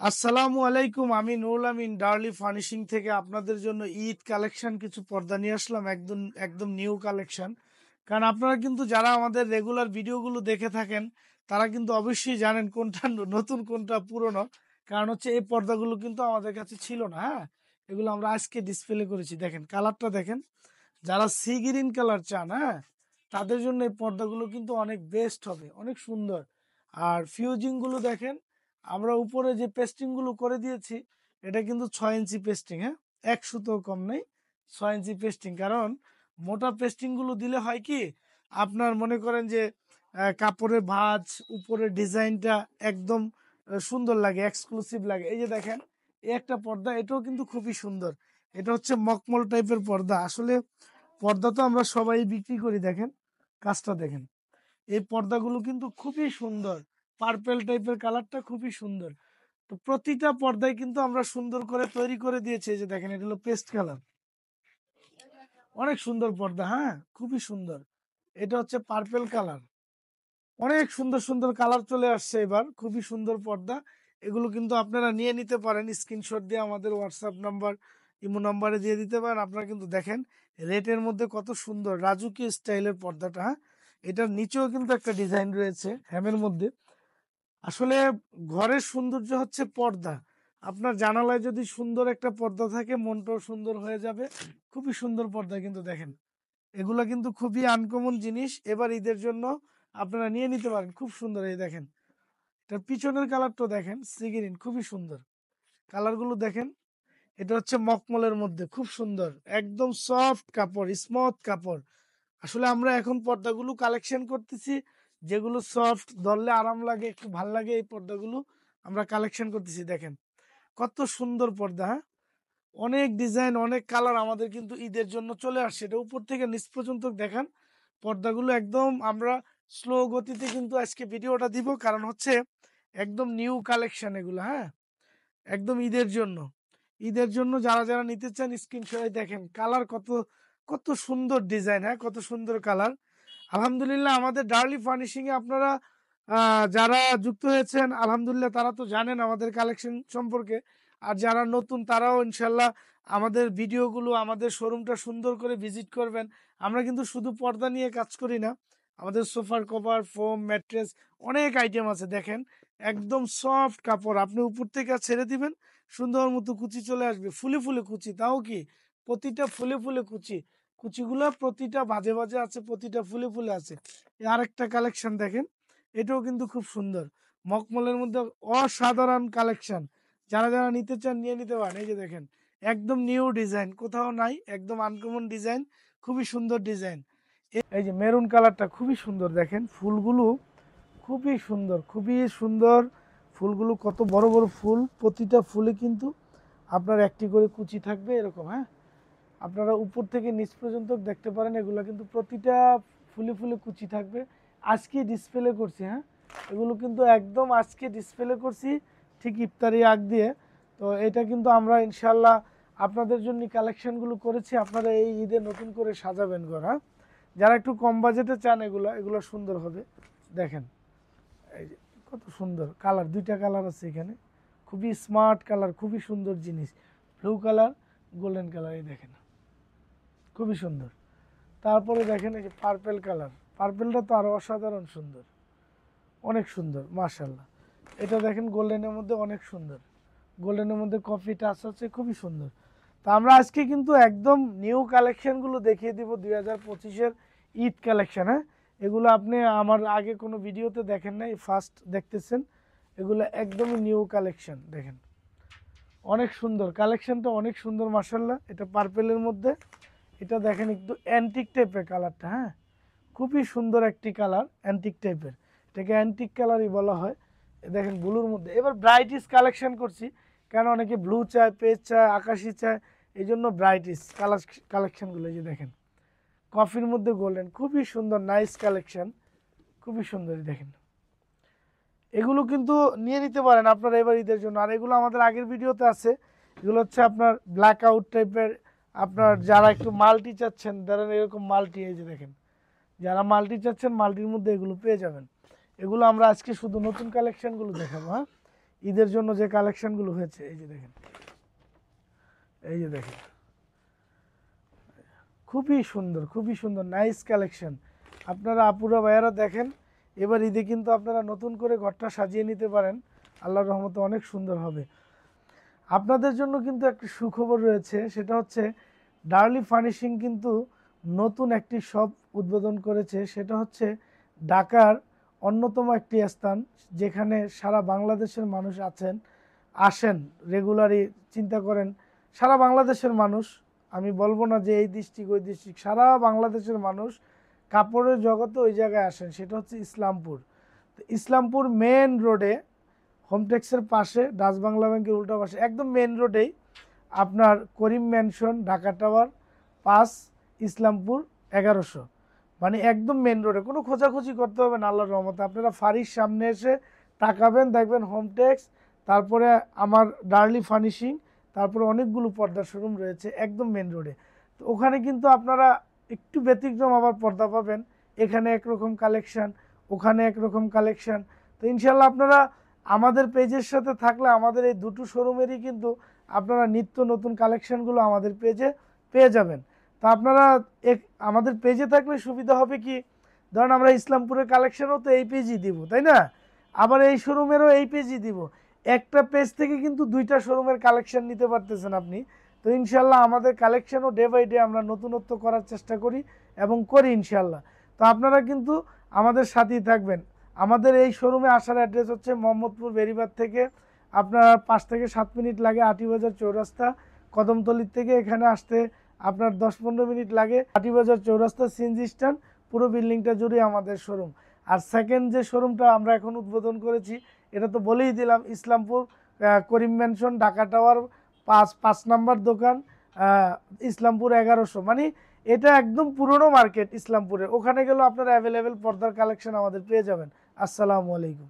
আসসালামু আলাইকুম। আমি নুরুল আমিন ডার্লি ফার্নিশিং থেকে আপনাদের জন্য ঈদ কালেকশন কিছু পর্দা নিয়ে আসলাম, একদম একদম নিউ কালেকশন। কারণ আপনারা কিন্তু যারা আমাদের রেগুলার ভিডিওগুলো দেখে থাকেন তারা কিন্তু অবশ্যই জানেন কোনটা নতুন কোনটা পুরনো। কারণ হচ্ছে এই পর্দাগুলো কিন্তু আমাদের কাছে ছিল না। হ্যাঁ, এগুলো আমরা আজকে ডিসপ্লে করেছি। দেখেন কালারটা দেখেন, যারা সি গ্রিন কালার চান, হ্যাঁ, তাদের জন্য এই পর্দাগুলো কিন্তু অনেক বেস্ট হবে, অনেক সুন্দর। আর ফিউজিং গুলো দেখেন, আমরা উপরে যে পেস্টিং গুলো করে দিয়েছি এটা কিন্তু 6 ইঞ্চি পেস্টিং। হ্যাঁ, এক সুতো কম নেই, 6 ইঞ্চি পেস্টিং। কারণ মোটা পেস্টিং গুলো দিলে হয় কি, আপনার মনে করেন যে কাপড়ের ভাঁজ, উপরের ডিজাইনটা একদম সুন্দর লাগে, এক্সক্লুসিভ লাগে। এই যে দেখেন, এই একটা পর্দা, এটাও কিন্তু খুবই সুন্দর। এটা হচ্ছে মকমল টাইপের পর্দা। আসলে পর্দা তো আমরা সবাই বিক্রি করি। দেখেন কাজটা দেখেন, এই পর্দাগুলো কিন্তু খুবই সুন্দর। পার্পেল টাইপের কালারটা খুবই সুন্দর। তো প্রতিটা পর্দায় কিন্তু আমরা সুন্দর করে তৈরি করে দিয়েছি। এই যে দেখেন, এটা হলো পেস্ট কালার, অনেক সুন্দর পর্দা। হ্যাঁ, খুবই সুন্দর। এটা হচ্ছে পার্পেল কালার, অনেক সুন্দর সুন্দর কালার চলে আসছে এবার, খুবই সুন্দর পর্দা। এগুলো কিন্তু আপনারা নিয়ে নিতে পারেন, স্ক্রিনশট দিয়ে আমাদের হোয়াটসঅ্যাপ নাম্বার, ইমো নাম্বারে দিয়ে দিতে পারেন। আপনারা কিন্তু দেখেন রেটের মধ্যে কত সুন্দর রাজুকি স্টাইলের পর্দাটা। হ্যাঁ, এটার নিচেও কিন্তু একটা ডিজাইন রয়েছে হ্যামের মধ্যে। আসলে ঘরের সৌন্দর্য হচ্ছে পর্দা। আপনার জানালায় যদি সুন্দর একটা পর্দা থাকে, মনটাও সুন্দর হয়ে যাবে। খুবই সুন্দর পর্দা কিন্তু দেখেন, এগুলা কিন্তু খুবই আনকমন জিনিস। এবার ঈদের জন্য আপনারা নিয়ে নিতে পারেন, খুব সুন্দর। এই দেখেন, এটার পিছনের কালারটা দেখেন, সিগ্রিন, খুবই সুন্দর কালারগুলো দেখেন। এটা হচ্ছে মকমলের মধ্যে, খুব সুন্দর, একদম সফট কাপড়, স্মুথ কাপড়। আসলে আমরা এখন পর্দাগুলো কালেকশন করতেছি যেগুলো সফট, ধরলে আরাম লাগে, একটু ভাল লাগে, এই পর্দাগুলো আমরা কালেকশন করতেছি। দেখেন কত সুন্দর পর্দা। হ্যাঁ, অনেক ডিজাইন, অনেক কালার আমাদের কিন্তু ঈদের জন্য চলে আসছে। এটা উপর থেকে নিচ পর্যন্ত দেখান পর্দাগুলো, একদম আমরা স্লো গতিতে কিন্তু আজকে ভিডিওটা দিব। কারণ হচ্ছে একদম নিউ কালেকশন এগুলো। হ্যাঁ, একদম ঈদের জন্য। ঈদের জন্য যারা যারা নিতে চান স্ক্রিনশটে দেখেন কালার কত, কত সুন্দর ডিজাইন। হ্যাঁ, কত সুন্দর কালার। আলহামদুলিল্লাহ আমাদের ডার্লি ফার্নিশিং এ আপনারা যারা যুক্ত হয়েছেন আলহামদুলিল্লাহ তারা তো জানেন আমাদের কালেকশন সম্পর্কে। আর যারা নতুন তারাও ইনশাল্লাহ আমাদের ভিডিওগুলো, আমাদের শোরুমটা সুন্দর করে ভিজিট করবেন। আমরা কিন্তু শুধু পর্দা নিয়ে কাজ করি না, আমাদের সোফার কভার, ফোম, ম্যাট্রেস, অনেক আইটেম আছে। দেখেন একদম সফট কাপড়, আপনি উপর থেকে ছেড়ে দিবেন, সুন্দর মতো কুচি চলে আসবে, ফুলে ফুলে কুচি। তাও কি, প্রতিটা ফুলে ফুলে কুচি, কুচিগুলো প্রতিটা ভাজে ভাজে আছে, প্রতিটা ফুলে ফুলে আছে। আরেকটা কালেকশন দেখেন, এটাও কিন্তু খুব সুন্দর, মকমলের মধ্যে অসাধারণ কালেকশন। যারা যারা নিতে চান নিয়ে নিতে পারেন। এই যে দেখেন, একদম নিউ ডিজাইন, কোথাও নাই, একদম আনকমন ডিজাইন, খুবই সুন্দর ডিজাইন। এই যে মেরুন কালারটা খুবই সুন্দর, দেখেন ফুলগুলো খুবই সুন্দর, খুবই সুন্দর। ফুলগুলো কত বড় বড় ফুল, প্রতিটা ফুলে কিন্তু আপনার একটি করে কুচি থাকবে এরকম। হ্যাঁ, আপনারা উপর থেকে নিচ পর্যন্ত দেখতে পারেন, এগুলো কিন্তু প্রতিটা ফুলে ফুলে কুচি থাকবে। আজকে ডিসপ্লে করছি। হ্যাঁ, এগুলো কিন্তু একদম আজকে ডিসপ্লে করছি, ঠিক ইফতারি আগ দিয়ে। তো এটা কিন্তু আমরা ইনশাল্লাহ আপনাদের জন্য কালেকশনগুলো করেছি, আপনারা এই ঈদে নতুন করে সাজাবেন ঘর। হ্যাঁ, যারা একটু কম বাজেটে চান এগুলো, এগুলো সুন্দর হবে। দেখেন এই যে কত সুন্দর কালার, দুইটা কালার আছে এখানে, খুবই স্মার্ট কালার, খুবই সুন্দর জিনিস। ব্লু কালার, গোল্ডেন কালার, এই দেখেন খুবই সুন্দর। তারপরে দেখেন এই যে পার্পেল কালার, পার্পেলটা তো আরো অসাধারণ সুন্দর, অনেক সুন্দর মাশাআল্লাহ। এটা দেখেন গোল্ডেনের মধ্যে, অনেক সুন্দর, গোল্ডেনের মধ্যে কফি টাচ আছে, খুবই সুন্দর। তো আমরা আজকে কিন্তু একদম নিউ কালেকশনগুলো দেখিয়ে দিব, 2025-এর ঈদ কালেকশন। হ্যাঁ, এগুলো আপনি আমার আগে কোনো ভিডিওতে দেখেন নাই, ফার্স্ট দেখতেছেন। এগুলো একদমই নিউ কালেকশন। দেখেন অনেক সুন্দর কালেকশনটা, অনেক সুন্দর মাশাআল্লাহ। এটা পার্পেলের মধ্যে, এটা দেখেন একটু অ্যান্টিক টাইপের কালারটা। হ্যাঁ, খুবই সুন্দর একটি কালার, অ্যান্টিক টাইপের, এটাকে অ্যান্টিক কালারই বলা হয়। দেখেন ব্লুর মধ্যে, এবার ব্রাইটিস কালেকশন করছি, কারণ অনেকে ব্লু চায়, পেজ চায়, আকাশি চায়, এই জন্য ব্রাইটিস কালেকশনগুলো। এই যে দেখেন কফির মধ্যে গোল্ডেন, খুবই সুন্দর, নাইস কালেকশন, খুবই সুন্দর। দেখেন এগুলো কিন্তু নিয়ে নিতে পারেন আপনারা এবার ঈদের জন্য। আর এগুলো আমাদের আগের ভিডিওতে আছে। এগুলো হচ্ছে আপনার ব্ল্যাক আউট টাইপের, আপনার যারা একটু মাল্টি চাচ্ছেন, ধরেন এরকম মাল্টি, এই যে দেখেন যারা মাল্টি চাচ্ছেন মাল্টির মধ্যে এগুলো পেয়ে যাবেন। এগুলো আমরা আজকে শুধু নতুন কালেকশনগুলো দেখাবো। হ্যাঁ, ঈদের জন্য যে কালেকশনগুলো হয়েছে, এই যে দেখেন, এই যে দেখেন, খুবই সুন্দর, খুবই সুন্দর, নাইস কালেকশন। আপনারা আপুরা ভাইয়ারা দেখেন, এবার ঈদে কিন্তু আপনারা নতুন করে ঘরটা সাজিয়ে নিতে পারেন, আল্লাহর রহমতে অনেক সুন্দর হবে। আপনাদের জন্য কিন্তু একটা সুখবর রয়েছে, সেটা হচ্ছে ডার্লি ফার্নিশিং কিন্তু নতুন একটি শপ উদ্বোধন করেছে। সেটা হচ্ছে ঢাকার অন্যতম একটি স্থান, যেখানে সারা বাংলাদেশের মানুষ আসেন রেগুলারই। চিন্তা করেন, সারা বাংলাদেশের মানুষ, আমি বলবো না যে এই ডিস্ট্রিক্ট ওই ডিস্ট্রিক্ট, সারা বাংলাদেশের মানুষ কাপড়ের জগতে ওই জায়গায় আসেন। সেটা হচ্ছে ইসলামপুর। তো ইসলামপুর মেন রোডে, হোমটেক্সের পাশে, ডাচ বাংলা ব্যাংকের উল্টা পাশে, একদম মেন রোডেই আপনার করিম ম্যানশন, ঢাকা টাওয়ার 5, ইসলামপুর 1100, মানে একদম মেন রোডে, কোনো খোঁজাখুঁজি করতে হবে না আল্লাহর রহমতে। আপনারা ফাঁড়ির সামনে এসে তাকাবেন, দেখবেন হোমটেক্স, তারপরে আমার ডার্লি ফার্নিশিং, তারপরে অনেকগুলো পর্দার শোরুম রয়েছে একদম মেন রোডে। তো ওখানে কিন্তু আপনারা একটু ব্যতিক্রম আবার পর্দা পাবেন, এখানে একরকম কালেকশান, ওখানে একরকম কালেকশান। তো ইনশাল্লাহ আপনারা আমাদের পেজের সাথে থাকলে আমাদের এই দুটো শোরুমেরই কিন্তু আপনারা নিত্য নতুন কালেকশানগুলো আমাদের পেজে পেয়ে যাবেন। তো আপনারা আমাদের পেজে থাকলে সুবিধা হবে কি, ধরেন আমরা ইসলামপুরের কালেকশানও তো এই পেজই দিব, তাই না, আবার এই শোরুমেরও এই পেজই দিব। একটা পেজ থেকে কিন্তু দুইটা শোরুমের কালেকশান নিতে পারতেছেন আপনি। তো ইনশাল্লাহ আমাদের কালেকশানও ডে বাই ডে আমরা নতুনত্ব করার চেষ্টা করি এবং করি ইনশাল্লাহ। তো আপনারা কিন্তু আমাদের সাথেই থাকবেন। আমাদের এই শোরুমে আসার অ্যাড্রেস হচ্ছে মোহাম্মদপুর বেরিবাদ থেকে আপনার 5 থেকে 7 মিনিট লাগে আটিবাজার চৌরাস্তা। কদমতলির থেকে এখানে আসতে আপনার 10-15 মিনিট লাগে। আটিবাজার চৌরাস্তা সিএনজি স্ট্যান্ড, পুরো বিল্ডিংটা জুড়ে আমাদের শোরুম। আর সেকেন্ড যে শোরুমটা আমরা এখন উদ্বোধন করেছি, এটা তো বলেই দিলাম, ইসলামপুর করিম ম্যানশন, ঢাকা টাওয়ার 5 নম্বর দোকান, ইসলামপুর 1100, মানে এটা একদম পুরনো মার্কেট ইসলামপুরে। ওখানে গেলেও আপনারা অ্যাভেলেবেল পর্দার কালেকশন আমাদের পেয়ে যাবেন। আসসালামু আলাইকুম।